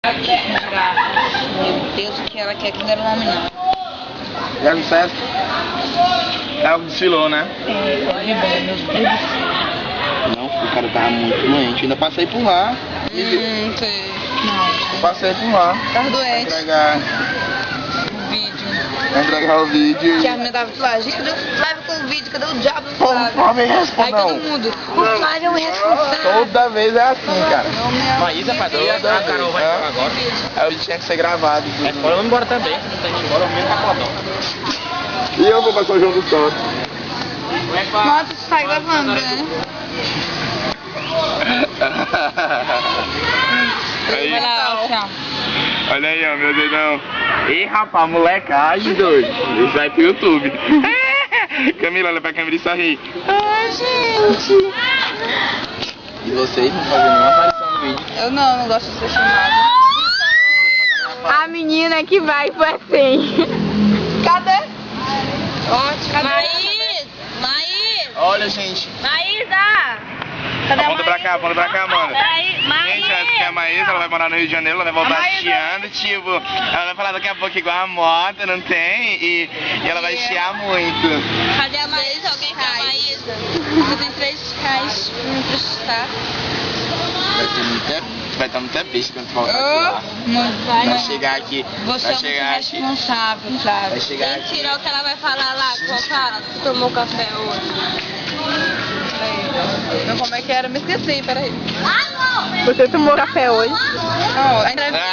Meu Deus, o que ela quer que não era o nome não. Já vi certo? Ela desfilou, né? É, meu Deus do céu. Não, o cara tava muito doente. Ainda passei por lá. Sei. Não. Passei por lá. Tava doente. Entregar O vídeo. o vídeo. Que a menina tava lá, gente, cadê o Flávio com o vídeo? Cadê o diabo do Pô, Flávio? Flávio Aí responde, todo não. mundo, o Flávio é o responsável. Toda vez é assim, cara. Maísa, Padrinha, a Carol vai embora agora. Aí o vídeo tinha que ser gravado. É, fora vamos embora também. Você tá indo embora, o mesmo capodão. E eu vou pra São João do Santo. Nossa, você tá gravando, né? Aí, Vai lá, tchau. olha aí, ó, meu dedão. Ih, rapaz, molecagem, doido. Isso vai pro YouTube. Camila, olha pra câmera e sorri. Ai, gente. E vocês não fazem nenhuma aparição no vídeo? Eu não gosto de ser chamada. A menina que vai foi assim. Cadê? Ótimo. Olha, gente. Maísa! Aponta pra cá, mano. Maísa! Gente, essa aqui é a Maísa, ela vai morar no Rio de Janeiro, ela vai voltar chiando, tipo, ela vai falar daqui a pouco igual a moto, não tem? E ela vai chiar muito. Cadê a Maísa? Alguém quer a Maísa? Você tem 3 reais pra me emprestar. Vai estar muito bicho quando voltar de lá. Vai chegar aqui, Você vai é chegar muito aqui, responsável, vai Flávio. chegar aqui. Mentira, é o que ela vai falar lá. Qual fala? Tomou café hoje. Não, como é que era? Me esqueci, peraí. Você tomou café hoje? Ó, a entrevista.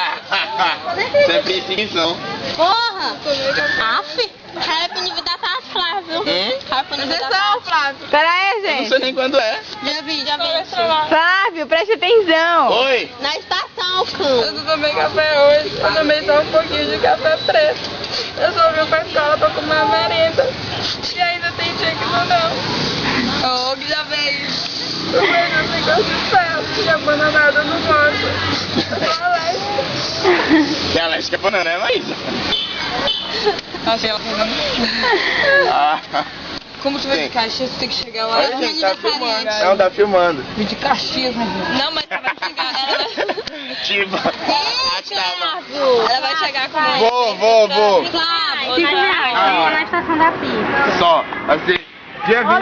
Isso é perseguição. Porra! Aff! Happy New da Tati, Flávio. Happy New da Atenção, Tati. Flávio. Pera aí, Eu não gente. sei nem quando é. Já vi. Flávio, preste atenção. Oi! Na estação, Eu cão. não tomei café hoje. Eu tomei só um pouquinho de café preto. Eu só vim pra escola pra comer a merenda. E ainda tem dia que não deu. Ô, que já veio. Eu vejo um negócio de ferro. E a bananada não gosta. Eu sou alérgica. Você é alérgica a banana, né, Maísa? Achei ela fazendo. Ah, Como tu vai Sim. de Caxias, tu tem que chegar lá. olha, gente, tá filmando. Não, tá filmando. Vim de Caxias, meu irmão. Não, mas ela vai chegar. Tipo, Ela vai chegar com nós. vou. Flávio, na estação da pista. Só, assim, dia 20.